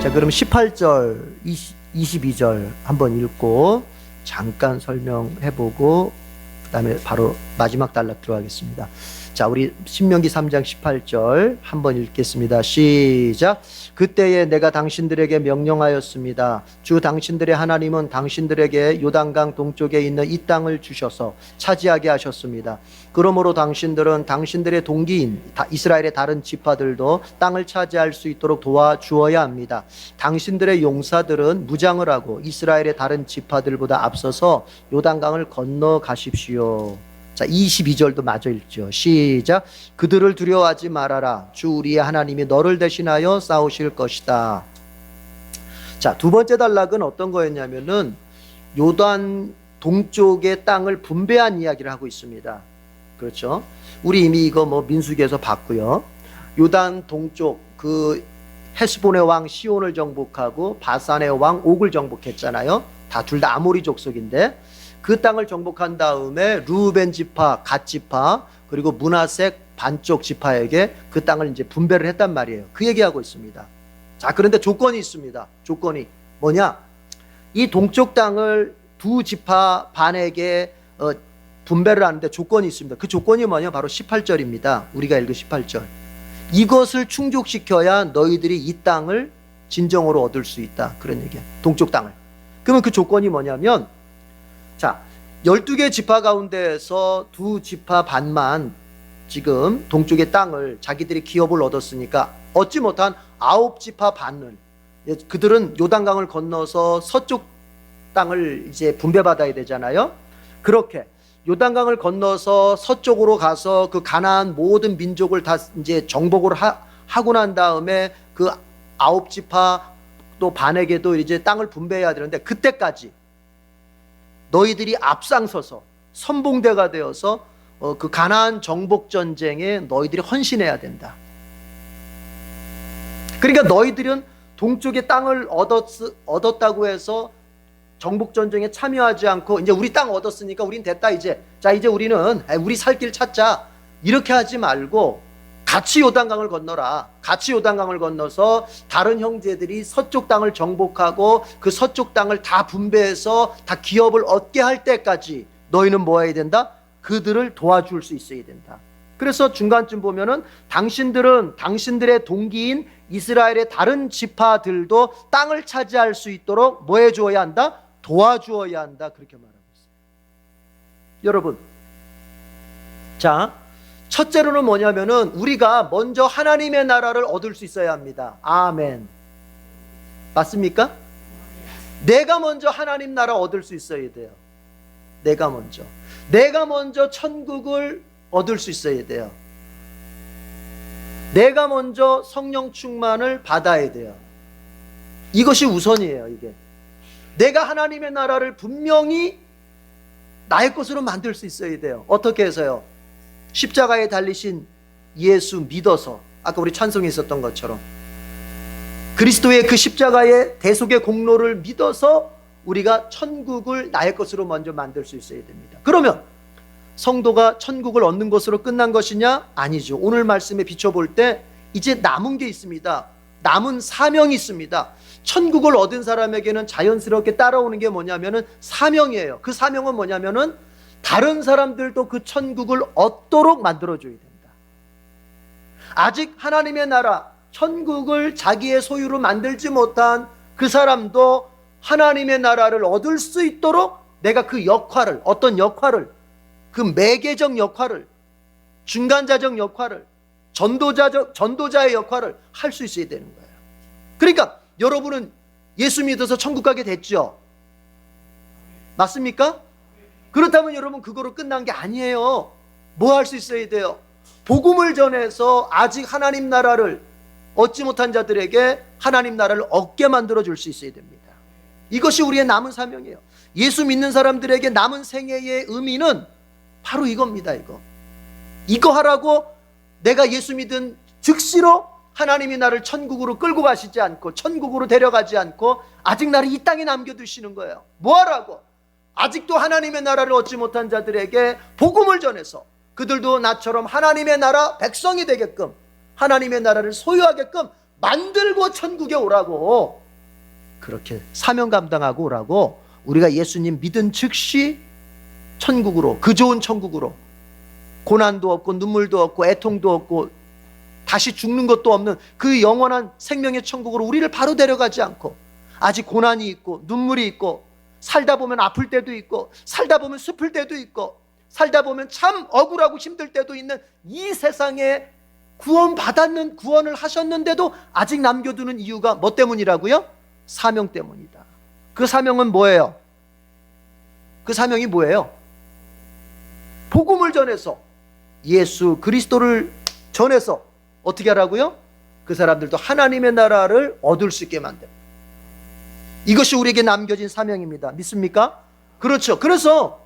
자, 그럼 18절, 22절 한번 읽고 잠깐 설명해보고 그 다음에 바로 마지막 단락 들어가겠습니다. 자, 우리 신명기 3장 18절 한번 읽겠습니다. 시작. 그때에 내가 당신들에게 명령하였습니다. 주 당신들의 하나님은 당신들에게 요단강 동쪽에 있는 이 땅을 주셔서 차지하게 하셨습니다. 그러므로 당신들은 당신들의 동기인 이스라엘의 다른 지파들도 땅을 차지할 수 있도록 도와주어야 합니다. 당신들의 용사들은 무장을 하고 이스라엘의 다른 지파들보다 앞서서 요단강을 건너가십시오. 자, 22절도 마저 읽죠. 시작. 그들을 두려워하지 말아라. 주 우리의 하나님이 너를 대신하여 싸우실 것이다. 자, 두 번째 단락은 어떤 거였냐면은 요단 동쪽의 땅을 분배한 이야기를 하고 있습니다. 그렇죠? 우리 이미 이거 민수기에서 봤고요. 요단 동쪽 그 헤스본의 왕 시온을 정복하고 바산의 왕 옥을 정복했잖아요. 둘 다 아모리 족속인데 그 땅을 정복한 다음에 루벤 지파, 갓 지파, 그리고 므낫세 반쪽 지파에게 그 땅을 이제 분배를 했단 말이에요. 그 얘기하고 있습니다. 자, 그런데 조건이 있습니다. 조건이 뭐냐? 이 동쪽 땅을 두 지파 반에게 분배를 하는데 조건이 있습니다. 그 조건이 뭐냐? 바로 18절입니다. 우리가 읽은 18절. 이것을 충족시켜야 너희들이 이 땅을 진정으로 얻을 수 있다. 그런 얘기야. 동쪽 땅을. 그러면 그 조건이 뭐냐면, 자, 12개 지파 가운데에서 두 지파 반만 지금 동쪽의 땅을 자기들이 기업을 얻었으니까 얻지 못한 9지파 반을, 그들은 요단강을 건너서 서쪽 땅을 이제 분배받아야 되잖아요. 그렇게 요단강을 건너서 서쪽으로 가서 그 가나안 모든 민족을 다 이제 정복을 하고 난 다음에 그 9지파 또 반에게도 이제 땅을 분배해야 되는데, 그때까지 너희들이 앞장서서 선봉대가 되어서 그 가나안 정복 전쟁에 너희들이 헌신해야 된다. 그러니까 너희들은 동쪽의 땅을 얻었다고 해서 정복 전쟁에 참여하지 않고 이제 우리 땅 얻었으니까 우린 됐다 이제. 자, 이제 우리는 우리 살 길 찾자. 이렇게 하지 말고 같이 요단강을 건너라. 같이 요단강을 건너서 다른 형제들이 서쪽 땅을 정복하고 그 서쪽 땅을 다 분배해서 다 기업을 얻게 할 때까지 너희는 뭐 해야 된다? 그들을 도와줄 수 있어야 된다. 그래서 중간쯤 보면은 당신들은 당신들의 동기인 이스라엘의 다른 지파들도 땅을 차지할 수 있도록 뭐 해주어야 한다? 도와주어야 한다. 그렇게 말하고 있어요. 여러분, 자, 첫째로는 뭐냐면은 우리가 먼저 하나님의 나라를 얻을 수 있어야 합니다. 아멘. 맞습니까? 내가 먼저 하나님 나라 얻을 수 있어야 돼요. 내가 먼저 천국을 얻을 수 있어야 돼요. 내가 먼저 성령 충만을 받아야 돼요. 이것이 우선이에요. 이게 내가 하나님의 나라를 분명히 나의 것으로 만들 수 있어야 돼요. 어떻게 해서요? 십자가에 달리신 예수 믿어서, 아까 우리 찬송에 있었던 것처럼 그리스도의 그 십자가의 대속의 공로를 믿어서 우리가 천국을 나의 것으로 먼저 만들 수 있어야 됩니다. 그러면 성도가 천국을 얻는 것으로 끝난 것이냐? 아니죠. 오늘 말씀에 비춰볼 때 이제 남은 게 있습니다. 남은 사명이 있습니다. 천국을 얻은 사람에게는 자연스럽게 따라오는 게 뭐냐면은 사명이에요. 그 사명은 뭐냐면은 다른 사람들도 그 천국을 얻도록 만들어줘야 된다. 아직 하나님의 나라, 천국을 자기의 소유로 만들지 못한 그 사람도 하나님의 나라를 얻을 수 있도록 내가 그 역할을, 어떤 역할을, 그 매개적 역할을, 중간자적 역할을, 전도자의 역할을 할 수 있어야 되는 거예요. 그러니까 여러분은 예수 믿어서 천국 가게 됐죠? 맞습니까? 그렇다면 여러분 그거로 끝난 게 아니에요. 뭐 할 수 있어야 돼요? 복음을 전해서 아직 하나님 나라를 얻지 못한 자들에게 하나님 나라를 얻게 만들어 줄 수 있어야 됩니다. 이것이 우리의 남은 사명이에요. 예수 믿는 사람들에게 남은 생애의 의미는 바로 이겁니다. 이거 하라고 내가 예수 믿은 즉시로 하나님이 나를 천국으로 끌고 가시지 않고 천국으로 데려가지 않고 아직 나를 이 땅에 남겨두시는 거예요. 뭐 하라고? 아직도 하나님의 나라를 얻지 못한 자들에게 복음을 전해서 그들도 나처럼 하나님의 나라 백성이 되게끔, 하나님의 나라를 소유하게끔 만들고 천국에 오라고, 그렇게 사명 감당하고 오라고, 우리가 예수님 믿은 즉시 천국으로, 그 좋은 천국으로, 고난도 없고 눈물도 없고 애통도 없고 다시 죽는 것도 없는 그 영원한 생명의 천국으로 우리를 바로 데려가지 않고, 아직 고난이 있고 눈물이 있고 살다 보면 아플 때도 있고 살다 보면 슬플 때도 있고 살다 보면 참 억울하고 힘들 때도 있는 이 세상에 구원을 하셨는데도 아직 남겨두는 이유가 뭐 때문이라고요? 사명 때문이다. 그 사명은 뭐예요? 그 사명이 뭐예요? 복음을 전해서, 예수 그리스도를 전해서 어떻게 하라고요? 그 사람들도 하나님의 나라를 얻을 수 있게 만듭니다. 이것이 우리에게 남겨진 사명입니다. 믿습니까? 그렇죠. 그래서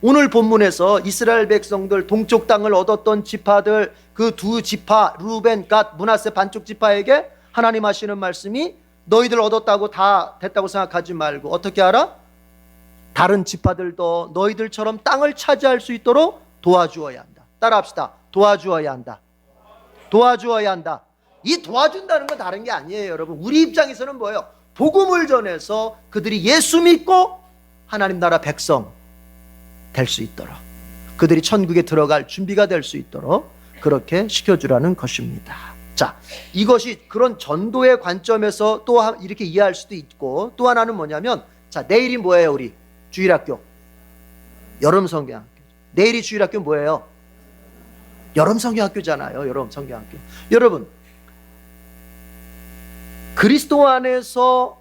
오늘 본문에서 이스라엘 백성들, 동쪽 땅을 얻었던 지파들, 그 두 지파 루벤, 갓, 므낫세 반쪽 지파에게 하나님 하시는 말씀이, 너희들 얻었다고 다 됐다고 생각하지 말고 어떻게 하라? 다른 지파들도 너희들처럼 땅을 차지할 수 있도록 도와주어야 한다. 따라합시다. 도와주어야 한다. 도와주어야 한다. 이 도와준다는 건 다른 게 아니에요, 여러분. 우리 입장에서는 뭐예요? 복음을 전해서 그들이 예수 믿고 하나님 나라 백성 될 수 있도록, 그들이 천국에 들어갈 준비가 될 수 있도록 그렇게 시켜주라는 것입니다. 자, 이것이 그런 전도의 관점에서 또 이렇게 이해할 수도 있고, 또 하나는 뭐냐면, 자, 내일이 뭐예요? 우리 주일학교, 여름 성경학교. 내일이 주일학교 뭐예요? 여름 성경학교잖아요. 여름 성경학교. 여러분, 그리스도 안에서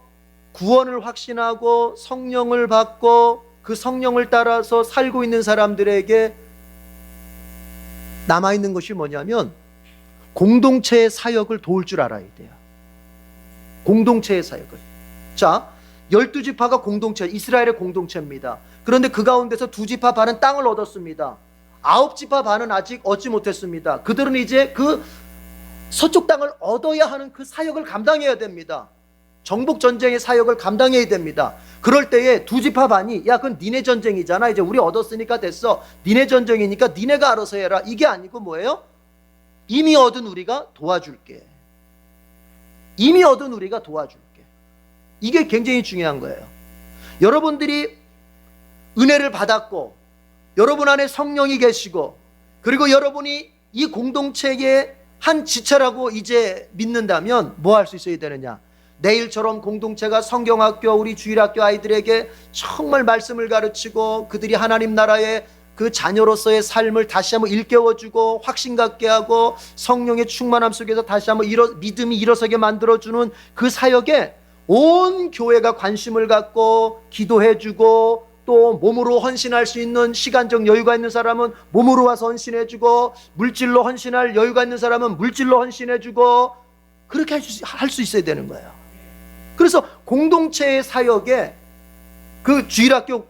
구원을 확신하고 성령을 받고 그 성령을 따라서 살고 있는 사람들에게 남아있는 것이 뭐냐면, 공동체의 사역을 도울 줄 알아야 돼요. 공동체의 사역을. 자, 12지파가 공동체, 이스라엘의 공동체입니다. 그런데 그 가운데서 2지파 반은 땅을 얻었습니다. 9지파 반은 아직 얻지 못했습니다. 그들은 이제 그 서쪽 땅을 얻어야 하는 그 사역을 감당해야 됩니다. 정복 전쟁의 사역을 감당해야 됩니다. 그럴 때에 2지파 반이, 야, 그건 니네 전쟁이잖아, 이제 우리 얻었으니까 됐어, 니네 전쟁이니까 니네가 알아서 해라, 이게 아니고 뭐예요? 이미 얻은 우리가 도와줄게. 이미 얻은 우리가 도와줄게. 이게 굉장히 중요한 거예요. 여러분들이 은혜를 받았고 여러분 안에 성령이 계시고, 그리고 여러분이 이 공동체의 한 지체라고 이제 믿는다면 뭐 할 수 있어야 되느냐? 내일처럼 공동체가 성경학교, 우리 주일학교 아이들에게 정말 말씀을 가르치고 그들이 하나님 나라의 그 자녀로서의 삶을 다시 한번 일깨워주고 확신 갖게 하고 성령의 충만함 속에서 다시 한번 믿음이 일어서게 만들어주는 그 사역에 온 교회가 관심을 갖고 기도해주고, 또 몸으로 헌신할 수 있는 시간적 여유가 있는 사람은 몸으로 와서 헌신해주고, 물질로 헌신할 여유가 있는 사람은 물질로 헌신해주고, 그렇게 할 수 있어야 되는 거예요. 그래서 공동체의 사역에, 그 주일학교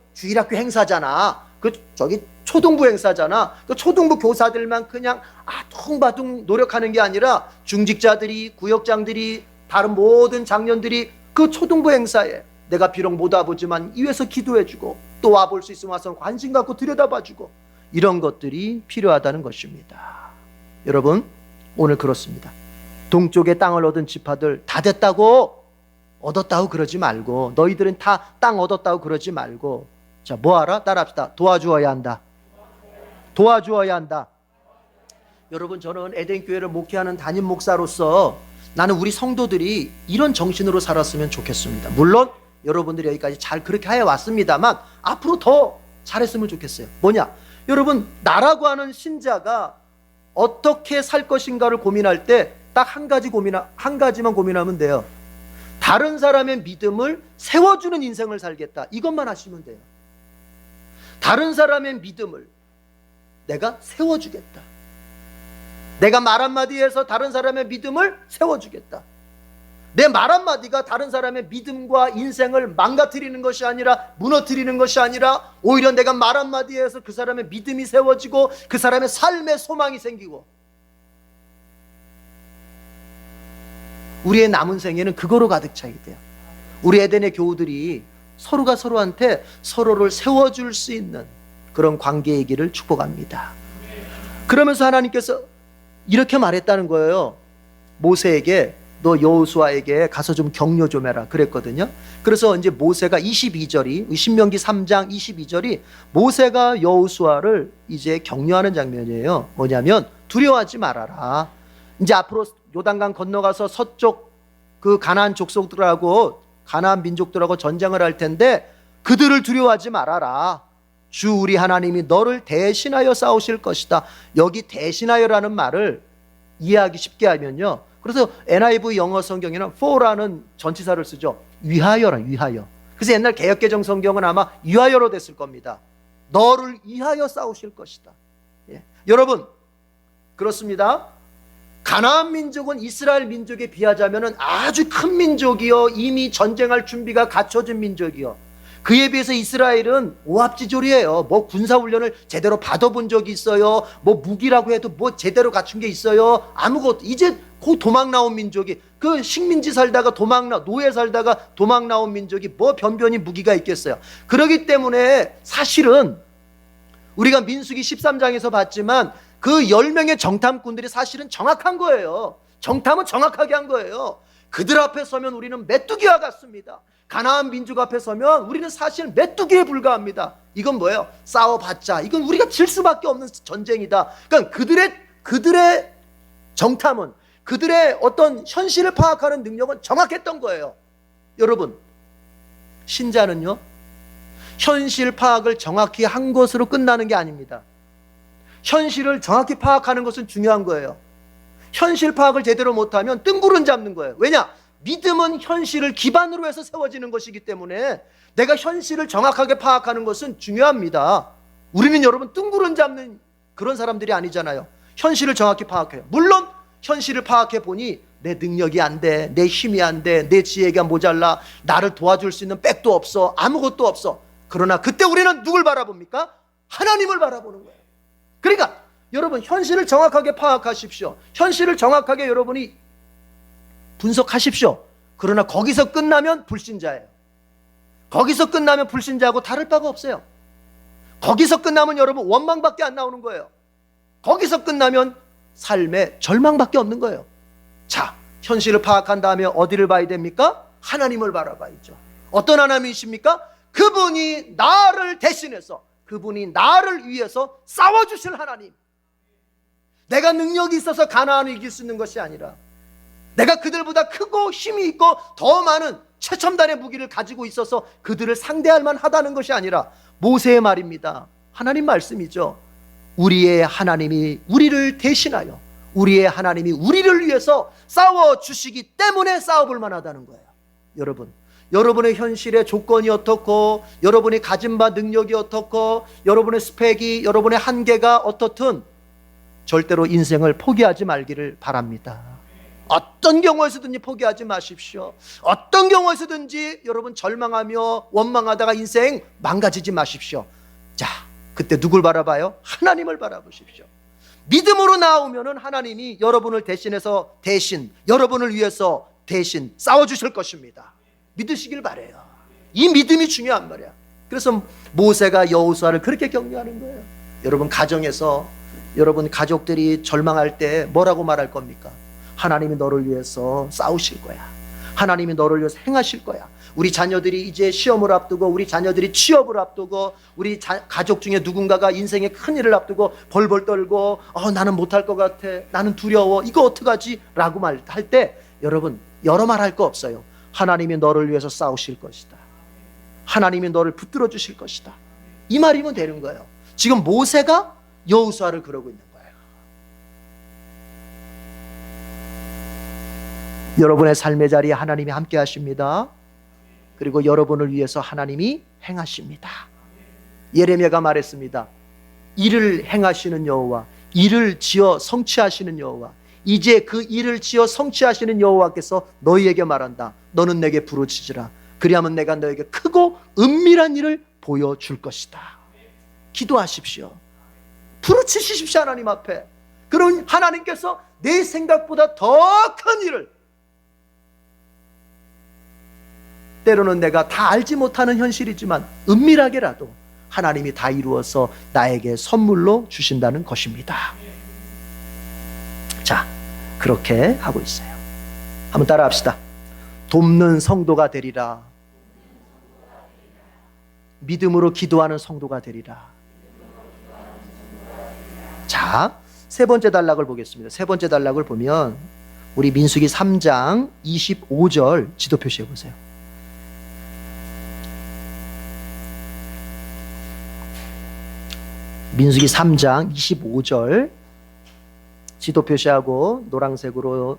행사잖아, 그 저기 초등부 행사잖아, 그 초등부 교사들만 그냥 아둥바둥 노력하는 게 아니라 중직자들이, 구역장들이, 다른 모든 장년들이 그 초등부 행사에 내가 비록 못 와보지만 이외에서 기도해주고, 또 와볼 수 있으면 와서 관심 갖고 들여다봐주고, 이런 것들이 필요하다는 것입니다. 여러분, 오늘 그렇습니다. 동쪽에 땅을 얻은 지파들 다 됐다고, 얻었다고 그러지 말고, 너희들은 다 땅 얻었다고 그러지 말고, 자, 뭐하라? 따라합시다. 도와주어야 한다. 도와주어야 한다. 여러분, 저는 에덴교회를 목회하는 담임 목사로서 나는 우리 성도들이 이런 정신으로 살았으면 좋겠습니다. 물론 여러분들이 여기까지 잘 그렇게 해왔습니다만 앞으로 더 잘했으면 좋겠어요. 뭐냐? 여러분, 나라고 하는 신자가 어떻게 살 것인가를 고민할 때 딱 한 가지만 고민하면 돼요. 다른 사람의 믿음을 세워주는 인생을 살겠다, 이것만 하시면 돼요. 다른 사람의 믿음을 내가 세워주겠다. 내가 말 한마디에서 다른 사람의 믿음을 세워주겠다. 내 말 한마디가 다른 사람의 믿음과 인생을 망가뜨리는 것이 아니라, 무너뜨리는 것이 아니라, 오히려 내가 말 한마디에서 그 사람의 믿음이 세워지고 그 사람의 삶의 소망이 생기고, 우리의 남은 생애는 그거로 가득 차야 돼요. 우리 에덴의 교우들이 서로가 서로한테 서로를 세워줄 수 있는 그런 관계이기를 축복합니다. 그러면서 하나님께서 이렇게 말했다는 거예요. 모세에게 너 여호수아에게 가서 좀 격려 좀 해라 그랬거든요. 그래서 이제 모세가 22절이 신명기 3장 22절이 모세가 여호수아를 이제 격려하는 장면이에요. 뭐냐면 두려워하지 말아라. 이제 앞으로 요단강 건너가서 서쪽 그 가나안 족속들하고 가나안 민족들하고 전쟁을 할 텐데 그들을 두려워하지 말아라. 주 우리 하나님이 너를 대신하여 싸우실 것이다. 여기 대신하여라는 말을 이해하기 쉽게 하면요. 그래서 NIV 영어 성경에는 for라는 전치사를 쓰죠. 위하여라, 위하여. 그래서 옛날 개역개정 성경은 아마 위하여로 됐을 겁니다. 너를 위하여 싸우실 것이다. 예. 여러분, 그렇습니다. 가나안 민족은 이스라엘 민족에 비하자면 아주 큰 민족이요, 이미 전쟁할 준비가 갖춰진 민족이요. 그에 비해서 이스라엘은 오합지졸이에요. 뭐 군사훈련을 제대로 받아본 적이 있어요. 뭐 무기라고 해도 뭐 제대로 갖춘 게 있어요. 아무것도. 이제 곧 도망 나온 민족이, 그 식민지 살다가 노예 살다가 도망 나온 민족이 뭐 변변히 무기가 있겠어요. 그렇기 때문에 사실은 우리가 민수기 13장에서 봤지만 그 10명의 정탐꾼들이 사실은 정확한 거예요. 정탐은 정확하게 한 거예요. 그들 앞에 서면 우리는 메뚜기와 같습니다. 가나안 민족 앞에 서면 우리는 사실 메뚜기에 불과합니다. 이건 뭐예요? 싸워봤자 이건 우리가 질 수밖에 없는 전쟁이다. 그러니까 그들의 정탐은, 그들의 어떤 현실을 파악하는 능력은 정확했던 거예요. 여러분, 신자는요, 현실 파악을 정확히 한 것으로 끝나는 게 아닙니다. 현실을 정확히 파악하는 것은 중요한 거예요. 현실 파악을 제대로 못하면 뜬구름 잡는 거예요. 왜냐? 믿음은 현실을 기반으로 해서 세워지는 것이기 때문에 내가 현실을 정확하게 파악하는 것은 중요합니다. 우리는 여러분 뜬구름 잡는 그런 사람들이 아니잖아요. 현실을 정확히 파악해요. 물론 현실을 파악해 보니 내 능력이 안 돼, 내 힘이 안 돼, 내 지혜가 모자라, 나를 도와줄 수 있는 백도 없어, 아무것도 없어. 그러나 그때 우리는 누굴 바라봅니까? 하나님을 바라보는 거예요. 그러니까 여러분 현실을 정확하게 파악하십시오. 현실을 정확하게 여러분이 분석하십시오. 그러나 거기서 끝나면 불신자예요. 거기서 끝나면 불신자하고 다를 바가 없어요. 거기서 끝나면 여러분 원망밖에 안 나오는 거예요. 거기서 끝나면 삶에 절망밖에 없는 거예요. 자, 현실을 파악한 다음에 어디를 봐야 됩니까? 하나님을 바라봐야죠. 어떤 하나님이십니까? 그분이 나를 대신해서, 그분이 나를 위해서 싸워주실 하나님. 내가 능력이 있어서 가나안을 이길 수 있는 것이 아니라 내가 그들보다 크고 힘이 있고 더 많은 최첨단의 무기를 가지고 있어서 그들을 상대할 만하다는 것이 아니라 모세의 말입니다. 하나님 말씀이죠. 우리의 하나님이 우리를 대신하여, 우리의 하나님이 우리를 위해서 싸워주시기 때문에 싸워볼 만하다는 거예요. 여러분, 여러분의 현실의 조건이 어떻고, 여러분이 가진 바 능력이 어떻고, 여러분의 스펙이, 여러분의 한계가 어떻든 절대로 인생을 포기하지 말기를 바랍니다. 어떤 경우에서든지 포기하지 마십시오. 어떤 경우에서든지 여러분 절망하며 원망하다가 인생 망가지지 마십시오. 자, 그때 누굴 바라봐요? 하나님을 바라보십시오. 믿음으로 나오면은 하나님이 여러분을 대신해서 여러분을 위해서 대신 싸워주실 것입니다. 믿으시길 바래요. 이 믿음이 중요한 말이야. 그래서 모세가 여호수아를 그렇게 격려하는 거예요. 여러분 가정에서 여러분 가족들이 절망할 때 뭐라고 말할 겁니까? 하나님이 너를 위해서 싸우실 거야. 하나님이 너를 위해서 행하실 거야. 우리 자녀들이 이제 시험을 앞두고, 우리 자녀들이 취업을 앞두고, 우리 가족 중에 누군가가 인생의 큰일을 앞두고 벌벌 떨고 나는 못할 것 같아, 나는 두려워, 이거 어떡하지? 라고 말할 때 여러분 여러 말 할 거 없어요. 하나님이 너를 위해서 싸우실 것이다. 하나님이 너를 붙들어 주실 것이다. 이 말이면 되는 거예요. 지금 모세가 여호수아를 그러고 있는 거예요. 여러분의 삶의 자리에 하나님이 함께 하십니다. 그리고 여러분을 위해서 하나님이 행하십니다. 예레미야가 말했습니다. 일을 행하시는 여호와, 일을 지어 성취하시는 여호와, 이제 그 일을 지어 성취하시는 여호와께서 너희에게 말한다. 너는 내게 부르짖으라. 그리하면 내가 너에게 크고 은밀한 일을 보여줄 것이다. 기도하십시오. 부르짖으십시오. 하나님 앞에. 그런 하나님께서 내 생각보다 더 큰 일을, 때로는 내가 다 알지 못하는 현실이지만 은밀하게라도 하나님이 다 이루어서 나에게 선물로 주신다는 것입니다. 자, 그렇게 하고 있어요. 한번 따라합시다. 돕는 성도가 되리라. 믿음으로 기도하는 성도가 되리라. 자, 세 번째 단락을 보겠습니다. 세 번째 단락을 보면 우리 민수기 3장 25절 지도 표시해 보세요. 민수기 3장 25절 지도 표시하고 노란색으로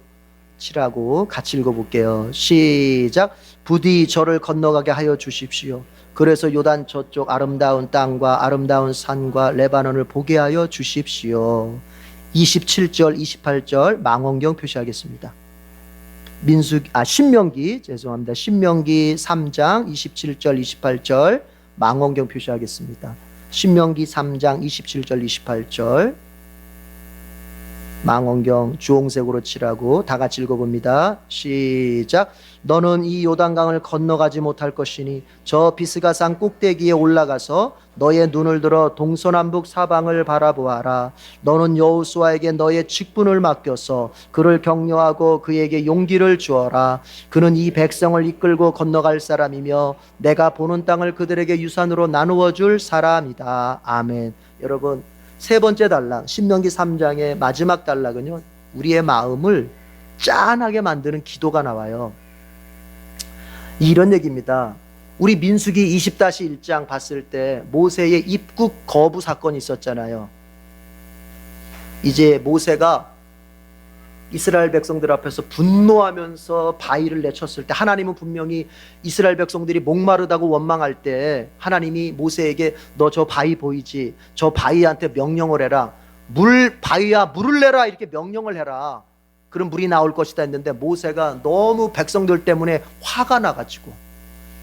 칠하고 같이 읽어볼게요. 시작. 부디 저를 건너가게 하여 주십시오. 그래서 요단 저쪽 아름다운 땅과 아름다운 산과 레바논을 보게 하여 주십시오. 27절 28절 망원경 표시하겠습니다. 신명기 3장 27절 28절 망원경 표시하겠습니다. 신명기 3장 27절 28절 망원경 주홍색으로 칠하고 다 같이 읽어봅니다. 시작. 너는 이 요단강을 건너가지 못할 것이니 저 비스가산 꼭대기에 올라가서 너의 눈을 들어 동서남북 사방을 바라보아라. 너는 여호수아에게 너의 직분을 맡겨서 그를 격려하고 그에게 용기를 주어라. 그는 이 백성을 이끌고 건너갈 사람이며 내가 보는 땅을 그들에게 유산으로 나누어 줄 사람이다. 아멘. 여러분, 세 번째 단락 신명기 3장의 마지막 단락은요, 우리의 마음을 짠하게 만드는 기도가 나와요. 이런 얘기입니다. 우리 민수기 20-1장 봤을 때 모세의 입국 거부 사건이 있었잖아요. 이제 모세가 이스라엘 백성들 앞에서 분노하면서 바위를 내쳤을 때, 하나님은 분명히 이스라엘 백성들이 목마르다고 원망할 때 하나님이 모세에게 너 저 바위 보이지? 저 바위한테 명령을 해라. 바위야 물을 내라, 이렇게 명령을 해라. 그럼 물이 나올 것이다 했는데 모세가 너무 백성들 때문에 화가 나가지고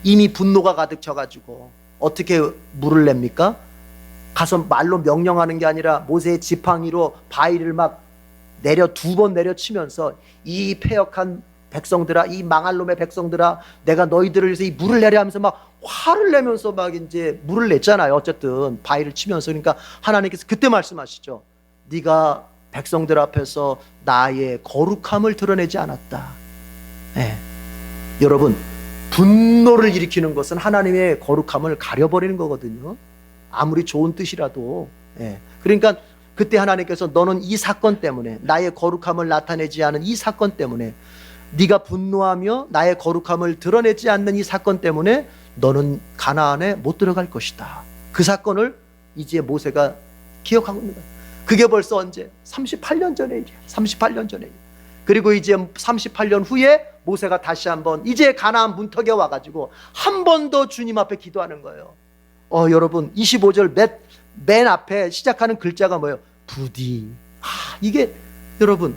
이미 분노가 가득 차가지고 어떻게 물을 냅니까? 가서 말로 명령하는 게 아니라 모세의 지팡이로 바위를 막 두 번 내려치면서 이 패역한 백성들아, 이 망할 놈의 백성들아, 내가 너희들을 위해서 이 물을 내려 하면서 막 화를 내면서 막 이제 물을 냈잖아요. 어쨌든 바위를 치면서. 그러니까 하나님께서 그때 말씀하시죠. 네가 백성들 앞에서 나의 거룩함을 드러내지 않았다. 네. 여러분, 분노를 일으키는 것은 하나님의 거룩함을 가려버리는 거거든요. 아무리 좋은 뜻이라도. 네. 그러니까 그때 하나님께서 너는 이 사건 때문에, 나의 거룩함을 나타내지 않은 이 사건 때문에, 네가 분노하며 나의 거룩함을 드러내지 않는 이 사건 때문에 너는 가나안에 못 들어갈 것이다. 그 사건을 이제 모세가 기억하고 있는 거예요. 그게 벌써 언제? 38년 전의 일이야. 38년 전의 일. 그리고 이제 38년 후에 모세가 다시 한번 이제 가나안 문턱에 와가지고 한 번 더 주님 앞에 기도하는 거예요. 여러분, 25절 맨 앞에 시작하는 글자가 뭐예요? 부디. 이게 여러분,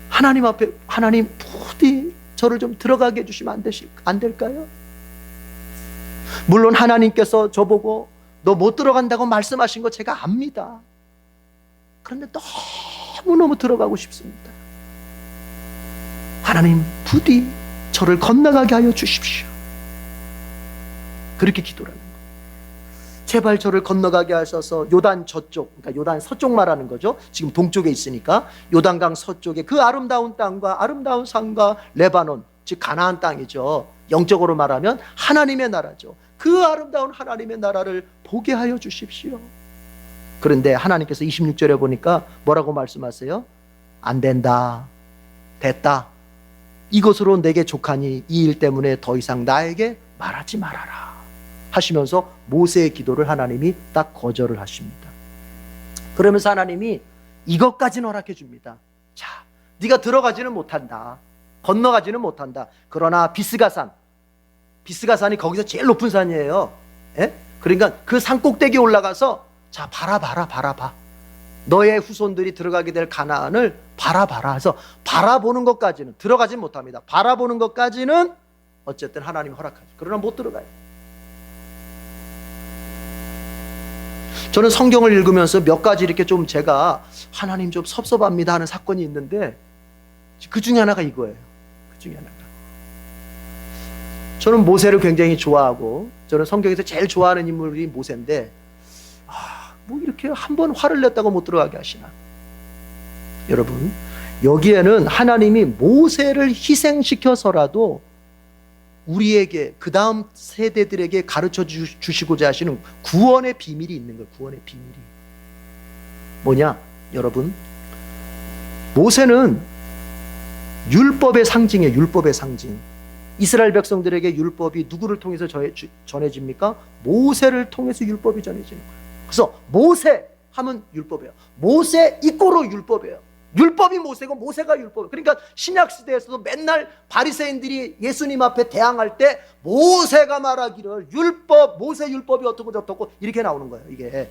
하나님 앞에, 하나님 부디 저를 좀 들어가게 해주시면 안 될까요? 물론 하나님께서 저보고 너 못 들어간다고 말씀하신 거 제가 압니다. 그런데 너무너무 들어가고 싶습니다. 하나님 부디 저를 건너가게 하여 주십시오. 그렇게 기도를 하는 거예요. 제발 저를 건너가게 하셔서 요단 저쪽, 그러니까 요단 서쪽 말하는 거죠. 지금 동쪽에 있으니까 요단강 서쪽에 그 아름다운 땅과 아름다운 산과 레바논, 즉 가나안 땅이죠. 영적으로 말하면 하나님의 나라죠. 그 아름다운 하나님의 나라를 보게 하여 주십시오. 그런데 하나님께서 26절에 보니까 뭐라고 말씀하세요? 안 된다. 됐다. 이것으로 내게 족하니 이 일 때문에 더 이상 나에게 말하지 말아라 하시면서 모세의 기도를 하나님이 딱 거절을 하십니다. 그러면서 하나님이 이것까지는 허락해 줍니다. 자, 네가 들어가지는 못한다. 건너가지는 못한다. 그러나 비스가산이 거기서 제일 높은 산이에요. 예? 그러니까 그 산 꼭대기에 올라가서 자, 바라봐. 너의 후손들이 들어가게 될 가나안을 바라봐라 해서 바라보는 것까지는, 들어가진 못합니다. 바라보는 것까지는 어쨌든 하나님이 허락하죠. 그러나 못 들어가요. 저는 성경을 읽으면서 몇 가지 이렇게 좀 제가 하나님 좀 섭섭합니다 하는 사건이 있는데 그 중에 하나가 이거예요. 그 중에 하나가. 저는 모세를 굉장히 좋아하고 저는 성경에서 제일 좋아하는 인물이 모세인데 뭐 이렇게 한 번 화를 냈다고 못 들어가게 하시나. 여러분, 여기에는 하나님이 모세를 희생시켜서라도 우리에게, 그 다음 세대들에게 가르쳐 주시고자 하시는 구원의 비밀이 있는 거예요. 구원의 비밀이 뭐냐 여러분, 모세는 율법의 상징이에요. 율법의 상징. 이스라엘 백성들에게 율법이 누구를 통해서 전해집니까? 모세를 통해서 율법이 전해지는 거예요. 그래서 모세 하면 율법이에요. 모세 이꼬로 율법이에요. 율법이 모세고 모세가 율법이에요. 그러니까 신약시대에서도 맨날 바리새인들이 예수님 앞에 대항할 때 모세가 말하기를 율법, 모세 율법이 어떻고 저떻고 이렇게 나오는 거예요. 이게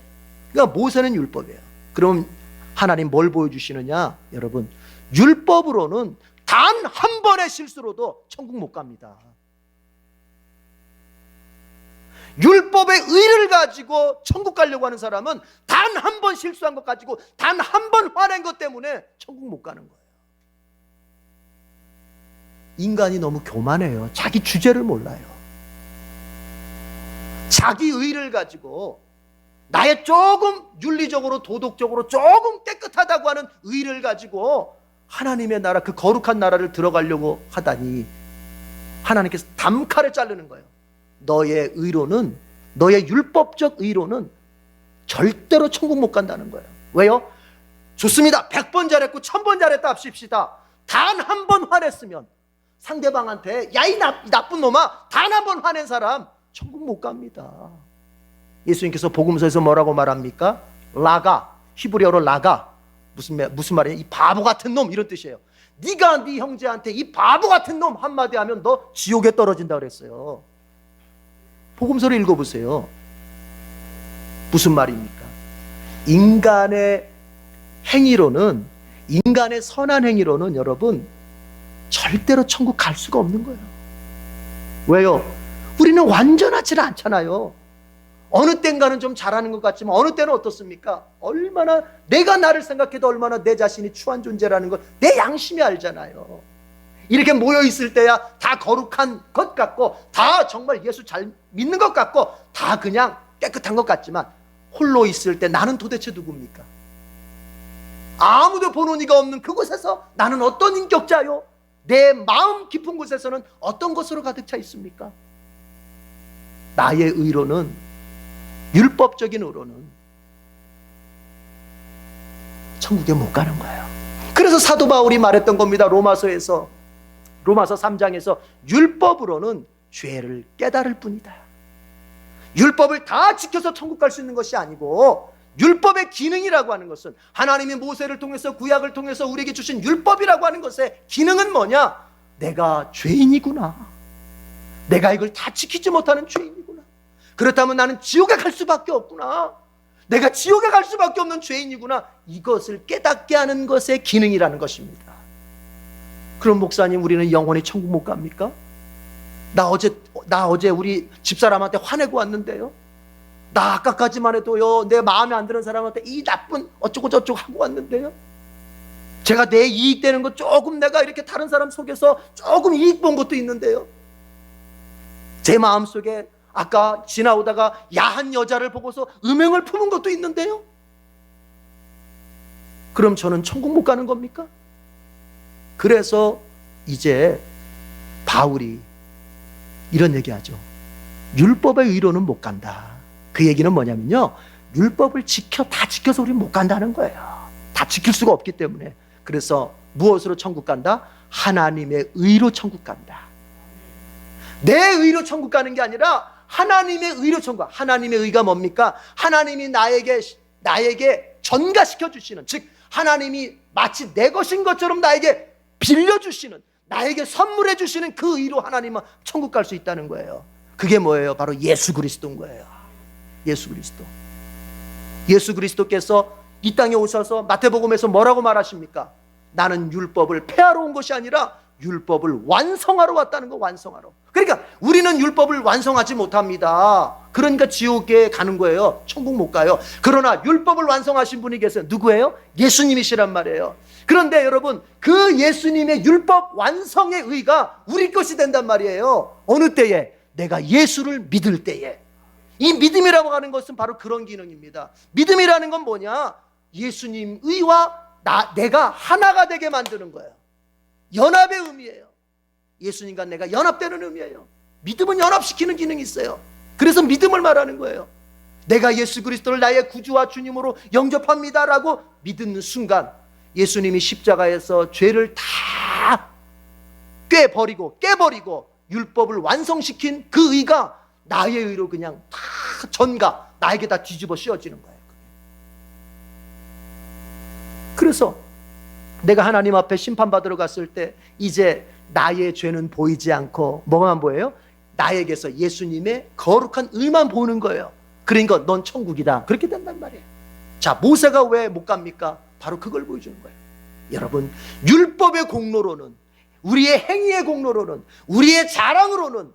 그러니까 모세는 율법이에요. 그럼 하나님 뭘 보여주시느냐 여러분, 율법으로는 단 한 번의 실수로도 천국 못 갑니다. 율법의 의를 가지고 천국 가려고 하는 사람은 단 한 번 실수한 것 가지고, 단 한 번 화낸 것 때문에 천국 못 가는 거예요. 인간이 너무 교만해요. 자기 주제를 몰라요. 자기 의를 가지고, 나의 조금 윤리적으로 도덕적으로 조금 깨끗하다고 하는 의를 가지고 하나님의 나라, 그 거룩한 나라를 들어가려고 하다니 하나님께서 담칼을 자르는 거예요. 너의 의로는, 너의 율법적 의로는 절대로 천국 못 간다는 거예요. 왜요? 좋습니다. 100번 잘했고 1000번 잘했다 합시다. 단 한 번 화냈으면 상대방한테 야 이 나쁜 놈아, 단 한 번 화낸 사람 천국 못 갑니다. 예수님께서 복음서에서 뭐라고 말합니까? 라가, 히브리어로 라가, 무슨 말이에요? 이 바보 같은 놈, 이런 뜻이에요. 네가 네 형제한테 이 바보 같은 놈 한마디 하면 너 지옥에 떨어진다 그랬어요. 복음서를 읽어보세요. 무슨 말입니까? 인간의 행위로는, 인간의 선한 행위로는 여러분 절대로 천국 갈 수가 없는 거예요. 왜요? 우리는 완전하지는 않잖아요. 어느 땐가는 좀 잘하는 것 같지만 어느 때는 어떻습니까? 얼마나 내가 나를 생각해도 얼마나 내 자신이 추한 존재라는 걸 내 양심이 알잖아요. 이렇게 모여 있을 때야 다 거룩한 것 같고, 다 정말 예수 잘 믿는 것 같고, 다 그냥 깨끗한 것 같지만 홀로 있을 때 나는 도대체 누굽니까? 아무도 보는 이가 없는 그곳에서 나는 어떤 인격자요? 내 마음 깊은 곳에서는 어떤 것으로 가득 차 있습니까? 나의 의로는, 율법적인 의로는 천국에 못 가는 거예요. 그래서 사도 바울이 말했던 겁니다. 로마서 3장에서 율법으로는 죄를 깨달을 뿐이다. 율법을 다 지켜서 천국 갈 수 있는 것이 아니고, 율법의 기능이라고 하는 것은, 하나님이 모세를 통해서, 구약을 통해서 우리에게 주신 율법이라고 하는 것의 기능은 뭐냐? 내가 죄인이구나, 내가 이걸 다 지키지 못하는 죄인이구나, 그렇다면 나는 지옥에 갈 수밖에 없구나, 내가 지옥에 갈 수밖에 없는 죄인이구나, 이것을 깨닫게 하는 것의 기능이라는 것입니다. 그럼 목사님, 우리는 영원히 천국 못 갑니까? 나 어제 우리 집사람한테 화내고 왔는데요, 나 아까까지만 해도요 내 마음에 안 드는 사람한테 이 나쁜 어쩌고 저쩌고 하고 왔는데요, 제가 내 이익 되는 거 조금 내가 이렇게 다른 사람 속에서 조금 이익 본 것도 있는데요, 제 마음속에 아까 지나오다가 야한 여자를 보고서 음행을 품은 것도 있는데요, 그럼 저는 천국 못 가는 겁니까? 그래서 이제 바울이 이런 얘기하죠. 율법의 의로는 못 간다. 그 얘기는 뭐냐면요, 율법을 다 지켜서 우리는 못 간다는 거예요. 다 지킬 수가 없기 때문에. 그래서 무엇으로 천국 간다? 하나님의 의로 천국 간다. 내 의로 천국 가는 게 아니라 하나님의 의로 천국. 하나님의 의가 뭡니까? 하나님이 나에게 전가시켜 주시는, 즉 하나님이 마치 내 것인 것처럼 나에게 빌려주시는, 나에게 선물해 주시는 그 의로 하나님은 천국 갈 수 있다는 거예요. 그게 뭐예요? 바로 예수 그리스도인 거예요. 예수 그리스도. 예수 그리스도께서 이 땅에 오셔서 마태복음에서 뭐라고 말하십니까? 나는 율법을 폐하러 온 것이 아니라 율법을 완성하러 왔다는 거. 완성하러. 그러니까 우리는 율법을 완성하지 못합니다. 그러니까 지옥에 가는 거예요. 천국 못 가요. 그러나 율법을 완성하신 분이 계세요. 누구예요? 예수님이시란 말이에요. 그런데 여러분, 그 예수님의 율법 완성의 의가 우리 것이 된단 말이에요. 어느 때에? 내가 예수를 믿을 때에. 이 믿음이라고 하는 것은 바로 그런 기능입니다. 믿음이라는 건 뭐냐? 예수님 의와 내가 하나가 되게 만드는 거예요. 연합의 의미예요. 예수님과 내가 연합되는 의미예요. 믿음은 연합시키는 기능이 있어요. 그래서 믿음을 말하는 거예요. 내가 예수 그리스도를 나의 구주와 주님으로 영접합니다라고 믿는 순간 예수님이 십자가에서 죄를 다 깨버리고 율법을 완성시킨 그 의가 나의 의로 그냥 다 전가 나에게 다 뒤집어 씌워지는 거예요. 그래서 내가 하나님 앞에 심판받으러 갔을 때 이제 나의 죄는 보이지 않고 뭐만 보여요? 나에게서 예수님의 거룩한 의만 보는 거예요. 그러니까 넌 천국이다. 그렇게 된단 말이에요. 자, 모세가 왜 못 갑니까? 바로 그걸 보여주는 거예요. 여러분, 율법의 공로로는, 우리의 행위의 공로로는, 우리의 자랑으로는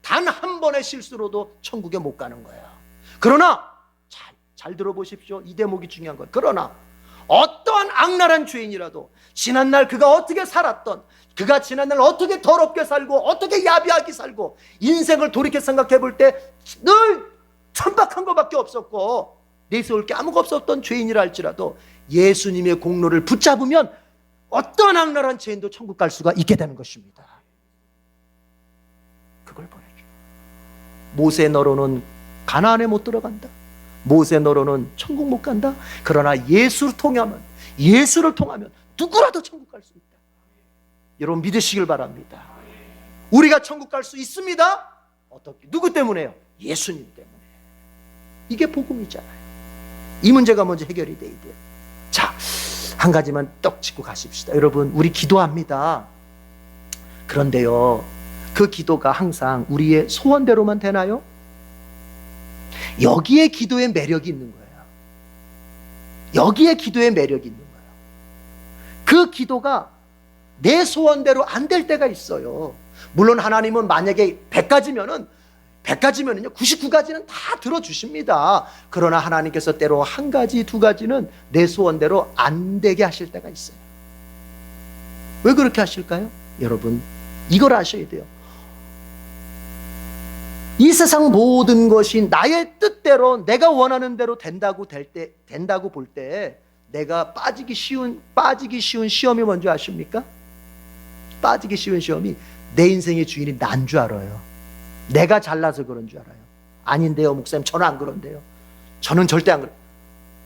단 한 번의 실수로도 천국에 못 가는 거예요. 그러나 잘 들어보십시오. 이 대목이 중요한 거예요. 그러나 어떠한 악랄한 죄인이라도 지난날 그가 어떻게 살았던, 그가 지난날 어떻게 더럽게 살고 어떻게 야비하게 살고 인생을 돌이켜 생각해 볼 때 늘 천박한 것밖에 없었고 내세울 게 아무것도 없었던 죄인이라 할지라도 예수님의 공로를 붙잡으면 어떤 악랄한 죄인도 천국 갈 수가 있게 되는 것입니다. 그걸 보여줘. 모세 너로는 가나안에 못 들어간다. 모세 너로는 천국 못 간다. 그러나 예수를 통하면 누구라도 천국 갈 수 있다. 여러분 믿으시길 바랍니다. 우리가 천국 갈 수 있습니다. 어떻게? 누구 때문에요? 예수님 때문에. 이게 복음이잖아요. 이 문제가 먼저 해결이 돼야 돼요. 자, 한 가지만 떡 짚고 가십시다. 여러분, 우리 기도합니다. 그런데요, 그 기도가 항상 우리의 소원대로만 되나요? 여기에 기도의 매력이 있는 거예요. 여기에 기도의 매력이 있는 거예요. 그 기도가 내 소원대로 안 될 때가 있어요. 물론 하나님은 만약에 100가지면은요 99가지는 다 들어주십니다. 그러나 하나님께서 때로 한 가지, 두 가지는 내 소원대로 안 되게 하실 때가 있어요. 왜 그렇게 하실까요? 여러분, 이걸 아셔야 돼요. 이 세상 모든 것이 나의 뜻대로 내가 원하는 대로 된다고 볼 때 내가 빠지기 쉬운 시험이 뭔지 아십니까? 빠지기 쉬운 시험이 내 인생의 주인이 난 줄 알아요. 내가 잘나서 그런 줄 알아요. 아닌데요, 목사님, 저는 안 그런데요. 저는 절대 안 그래요.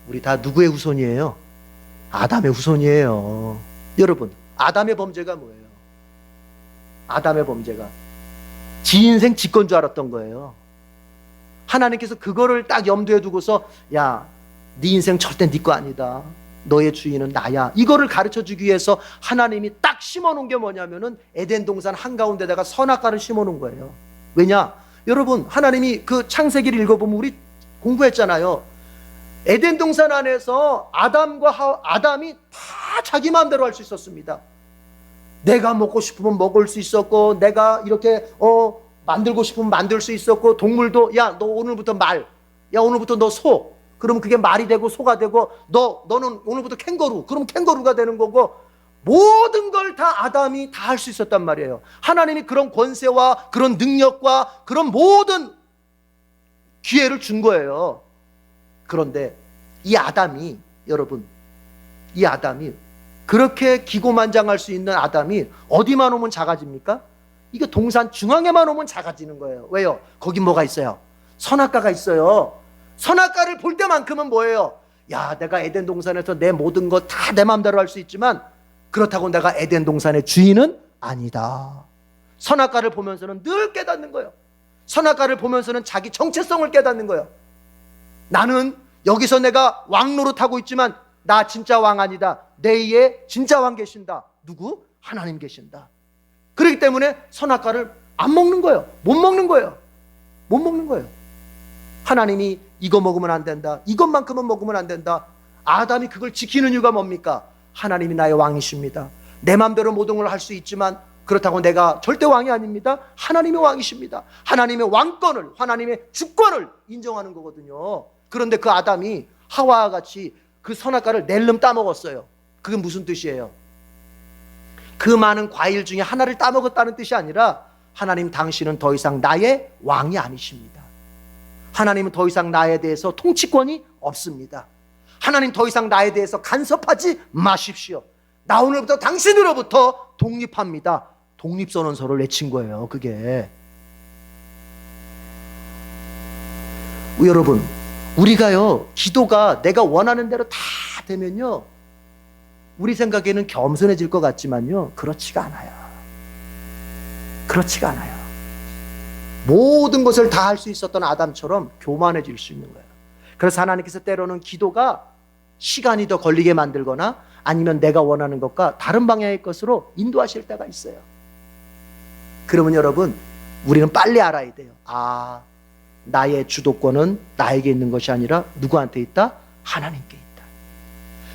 우리 다 누구의 후손이에요? 아담의 후손이에요. 여러분, 아담의 범죄가 뭐예요? 아담의 범죄가 지 인생 지 건 줄 알았던 거예요. 하나님께서 그거를 딱 염두에 두고서 야, 네 인생 절대 네 거 아니다. 너의 주인은 나야. 이거를 가르쳐주기 위해서 하나님이 딱 심어놓은 게 뭐냐면은 에덴 동산 한가운데다가 선악과를 심어놓은 거예요. 왜냐? 여러분, 하나님이 그 창세기를 읽어보면 우리 공부했잖아요. 에덴 동산 안에서 아담이 다 자기 마음대로 할 수 있었습니다. 내가 먹고 싶으면 먹을 수 있었고, 내가 이렇게 만들고 싶으면 만들 수 있었고, 동물도 야, 너 오늘부터 말, 야, 오늘부터 너 소, 그러면 그게 말이 되고 소가 되고, 너는 오늘부터 캥거루, 그럼 캥거루가 되는 거고, 모든 걸 다 아담이 다 할 수 있었단 말이에요. 하나님이 그런 권세와 그런 능력과 그런 모든 기회를 준 거예요. 그런데 여러분, 이 아담이 그렇게 기고만장할 수 있는 아담이 어디만 오면 작아집니까? 이게 동산 중앙에만 오면 작아지는 거예요. 왜요? 거기 뭐가 있어요? 선악과가 있어요. 선악과를 볼 때만큼은 뭐예요? 야, 내가 에덴 동산에서 내 모든 것 다 내 마음대로 할 수 있지만 그렇다고 내가 에덴 동산의 주인은 아니다. 선악과를 보면서는 늘 깨닫는 거예요. 선악과를 보면서는 자기 정체성을 깨닫는 거예요. 나는 여기서 내가 왕 노릇하고 있지만 나 진짜 왕 아니다. 내 위에 진짜 왕 계신다. 누구? 하나님 계신다. 그렇기 때문에 선악과를 안 먹는 거예요. 못 먹는 거예요. 못 먹는 거예요. 하나님이 이거 먹으면 안 된다. 이것만큼은 먹으면 안 된다. 아담이 그걸 지키는 이유가 뭡니까? 하나님이 나의 왕이십니다. 내 마음대로 모든 걸 할 수 있지만 그렇다고 내가 절대 왕이 아닙니다. 하나님의 왕이십니다. 하나님의 왕권을, 하나님의 주권을 인정하는 거거든요. 그런데 그 아담이 하와와 같이 그 선악과를 낼름 따먹었어요. 그게 무슨 뜻이에요? 그 많은 과일 중에 하나를 따먹었다는 뜻이 아니라 하나님, 당신은 더 이상 나의 왕이 아니십니다. 하나님은 더 이상 나에 대해서 통치권이 없습니다. 하나님 더 이상 나에 대해서 간섭하지 마십시오. 나 오늘부터 당신으로부터 독립합니다. 독립선언서를 내친 거예요. 그게 여러분, 우리가요 기도가 내가 원하는 대로 다 되면요 우리 생각에는 겸손해질 것 같지만요 그렇지가 않아요. 그렇지가 않아요. 모든 것을 다 할 수 있었던 아담처럼 교만해질 수 있는 거예요. 그래서 하나님께서 때로는 기도가 시간이 더 걸리게 만들거나 아니면 내가 원하는 것과 다른 방향의 것으로 인도하실 때가 있어요. 그러면 여러분, 우리는 빨리 알아야 돼요. 아, 나의 주도권은 나에게 있는 것이 아니라 누구한테 있다? 하나님께 있다.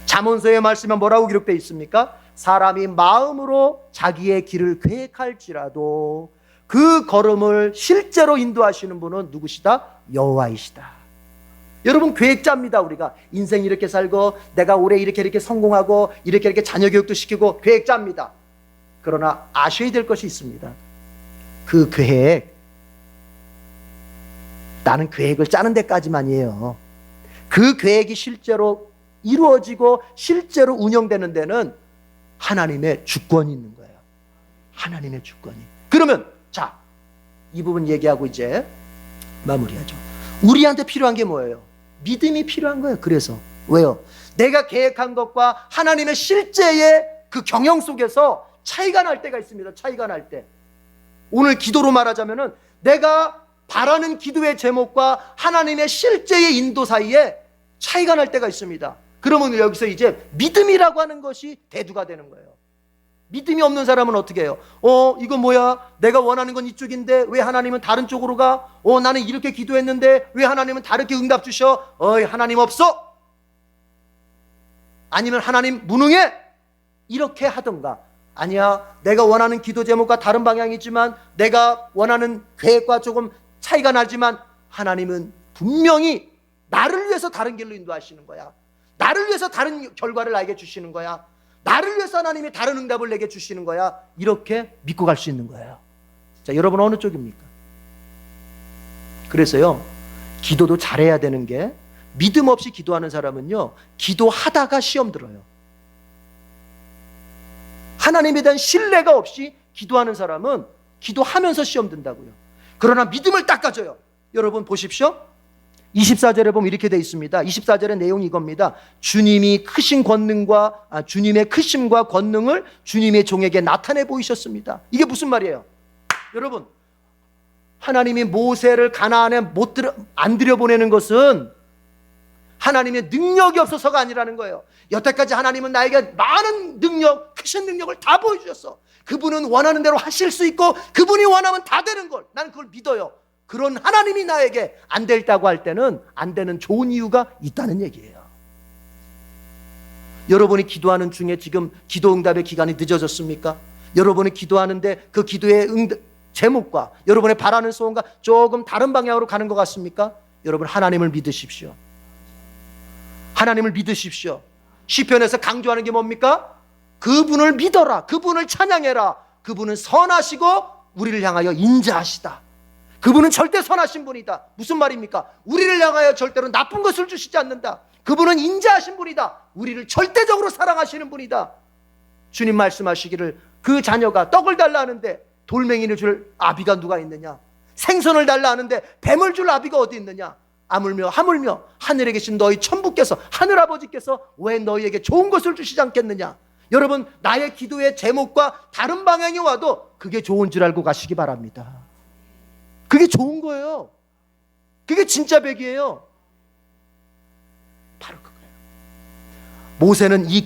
잠언서의 말씀에 뭐라고 기록되어 있습니까? 사람이 마음으로 자기의 길을 계획할지라도 그 걸음을 실제로 인도하시는 분은 누구시다? 여호와이시다. 여러분, 계획자입니다. 우리가 인생 이렇게 살고 내가 올해 이렇게 성공하고 이렇게 자녀 교육도 시키고 계획자입니다. 그러나 아셔야 될 것이 있습니다. 그 계획, 나는 계획을 짜는 데까지만이에요. 그 계획이 실제로 이루어지고 실제로 운영되는 데는 하나님의 주권이 있는 거예요. 하나님의 주권이. 그러면 자, 이 부분 얘기하고 이제 마무리하죠. 우리한테 필요한 게 뭐예요? 믿음이 필요한 거예요. 그래서 왜요? 내가 계획한 것과 하나님의 실제의 그 경영 속에서 차이가 날 때가 있습니다. 차이가 날 때. 오늘 기도로 말하자면은 내가 바라는 기도의 제목과 하나님의 실제의 인도 사이에 차이가 날 때가 있습니다. 그러면 여기서 이제 믿음이라고 하는 것이 대두가 되는 거예요. 믿음이 없는 사람은 어떻게 해요? 이거 뭐야? 내가 원하는 건 이쪽인데 왜 하나님은 다른 쪽으로 가? 나는 이렇게 기도했는데 왜 하나님은 다르게 응답 주셔? 하나님 없어? 아니면 하나님 무능해? 이렇게 하던가. 아니야, 내가 원하는 기도 제목과 다른 방향이지만 내가 원하는 계획과 조금 차이가 나지만 하나님은 분명히 나를 위해서 다른 길로 인도하시는 거야. 나를 위해서 다른 결과를 나에게 주시는 거야. 나를 위해서 하나님이 다른 응답을 내게 주시는 거야. 이렇게 믿고 갈 수 있는 거예요. 자, 여러분 어느 쪽입니까? 그래서요, 기도도 잘해야 되는 게, 믿음 없이 기도하는 사람은요 기도하다가 시험 들어요. 하나님에 대한 신뢰가 없이 기도하는 사람은 기도하면서 시험 든다고요. 그러나 믿음을 딱 가져요. 여러분 보십시오. 24절에 보면 이렇게 되어 있습니다. 24절의 내용이 이겁니다. 주님이 크신 권능과 주님의 크심과 권능을 주님의 종에게 나타내 보이셨습니다. 이게 무슨 말이에요? 여러분, 하나님이 모세를 가나안에 안 들여보내는 것은 하나님의 능력이 없어서가 아니라는 거예요. 여태까지 하나님은 나에게 많은 능력, 크신 능력을 다 보여주셨어. 그분은 원하는 대로 하실 수 있고 그분이 원하면 다 되는 걸, 나는 그걸 믿어요. 그런 하나님이 나에게 안 됐다고 할 때는 안 되는 좋은 이유가 있다는 얘기예요. 여러분이 기도하는 중에 지금 기도 응답의 기간이 늦어졌습니까? 여러분이 기도하는데 그 기도의 제목과 여러분의 바라는 소원과 조금 다른 방향으로 가는 것 같습니까? 여러분, 하나님을 믿으십시오. 하나님을 믿으십시오. 시편에서 강조하는 게 뭡니까? 그분을 믿어라. 그분을 찬양해라. 그분은 선하시고 우리를 향하여 인자하시다. 그분은 절대 선하신 분이다. 무슨 말입니까? 우리를 향하여 절대로 나쁜 것을 주시지 않는다. 그분은 인자하신 분이다. 우리를 절대적으로 사랑하시는 분이다. 주님 말씀하시기를 그 자녀가 떡을 달라 하는데 돌멩이를 줄 아비가 누가 있느냐? 생선을 달라 하는데 뱀을 줄 아비가 어디 있느냐? 하물며 하늘에 계신 너희 천부께서, 하늘아버지께서 왜 너희에게 좋은 것을 주시지 않겠느냐? 여러분, 나의 기도의 제목과 다른 방향이 와도 그게 좋은 줄 알고 가시기 바랍니다. 그게 좋은 거예요. 그게 진짜 백이에요. 바로 그거예요. 모세는 이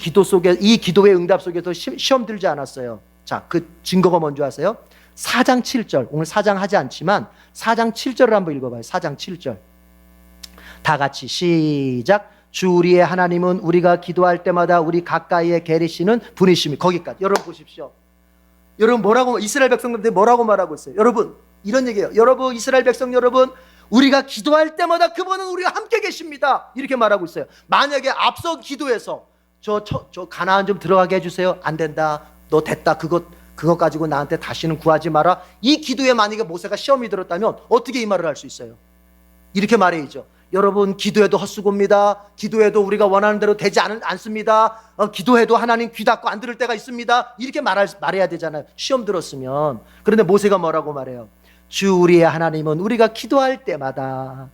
기도의 응답 속에서 시험 들지 않았어요. 자, 그 증거가 뭔지 아세요? 4장 7절. 오늘 4장 하지 않지만 4장 7절을 한번 읽어봐요. 4장 7절. 다 같이 시작. 주 우리의 하나님은 우리가 기도할 때마다 우리 가까이에 계리시는 분이십니다. 거기까지. 여러분 보십시오. 여러분 이스라엘 백성들한테 뭐라고 말하고 있어요? 여러분, 이런 얘기예요. 여러분, 이스라엘 백성 여러분, 우리가 기도할 때마다 그분은 우리와 함께 계십니다. 이렇게 말하고 있어요. 만약에 앞서 기도해서 저 가나안 좀 들어가게 해주세요. 안 된다. 너 됐다. 그것 가지고 나한테 다시는 구하지 마라. 이 기도에 만약에 모세가 시험이 들었다면 어떻게 이 말을 할 수 있어요? 이렇게 말해야죠. 여러분, 기도해도 헛수고입니다. 기도해도 우리가 원하는 대로 되지 않습니다. 기도해도 하나님 귀 닫고 안 들을 때가 있습니다. 이렇게 말해야 되잖아요. 시험 들었으면. 그런데 모세가 뭐라고 말해요? 주 우리의 하나님은 우리가 기도할 때마다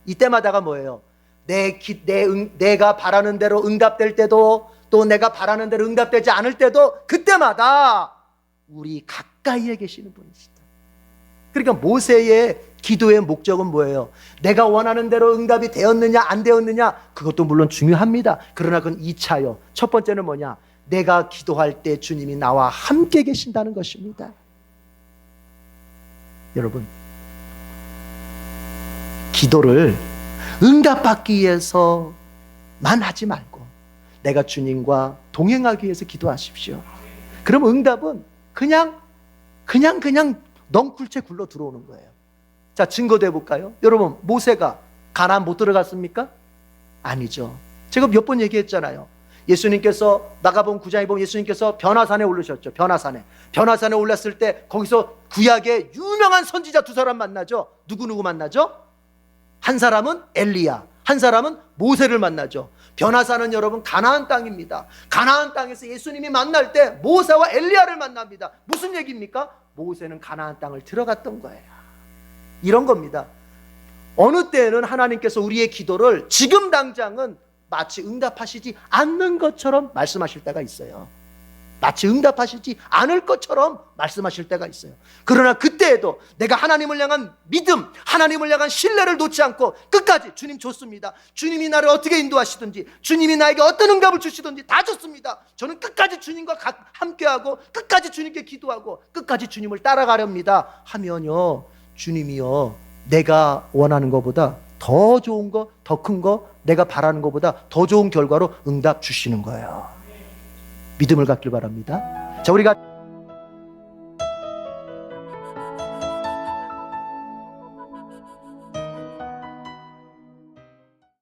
이때마다가 뭐예요? 내가 바라는 대로 응답될 때도, 또 내가 바라는 대로 응답되지 않을 때도, 그때마다 우리 가까이에 계시는 분이시다. 그러니까 모세의 기도의 목적은 뭐예요? 내가 원하는 대로 응답이 되었느냐 안 되었느냐, 그것도 물론 중요합니다. 그러나 그건 2차요. 첫 번째는 뭐냐? 내가 기도할 때 주님이 나와 함께 계신다는 것입니다. 여러분, 기도를 응답받기 위해서만 하지 말고 내가 주님과 동행하기 위해서 기도하십시오. 그럼 응답은 그냥 넝쿨째 굴러 들어오는 거예요. 자, 증거도 해볼까요? 여러분, 모세가 가나안 못 들어갔습니까? 아니죠. 제가 몇 번 얘기했잖아요. 예수님께서 마가복음 9장에 보면 예수님께서 변화산에 오르셨죠. 변화산에 올랐을 때 거기서 구약의 유명한 선지자 두 사람 만나죠. 누구 만나죠? 한 사람은 엘리야, 한 사람은 모세를 만나죠. 변화산은 여러분 가나안 땅입니다. 가나안 땅에서 예수님이 만날 때 모세와 엘리야를 만납니다. 무슨 얘기입니까? 모세는 가나안 땅을 들어갔던 거예요. 이런 겁니다. 어느 때에는 하나님께서 우리의 기도를 지금 당장은 마치 응답하시지 않는 것처럼 말씀하실 때가 있어요. 마치 응답하시지 않을 것처럼 말씀하실 때가 있어요. 그러나 그때에도 내가 하나님을 향한 믿음, 하나님을 향한 신뢰를 놓지 않고 끝까지 주님 좋습니다. 주님이 나를 어떻게 인도하시든지, 주님이 나에게 어떤 응답을 주시든지 다 좋습니다. 저는 끝까지 주님과 함께하고 끝까지 주님께 기도하고 끝까지 주님을 따라가렵니다 하면요, 주님이요, 내가 원하는 것보다 더 좋은 거, 더 큰 거, 내가 바라는 것보다 더 좋은 결과로 응답 주시는 거예요. 믿음을 갖길 바랍니다. 자, 우리가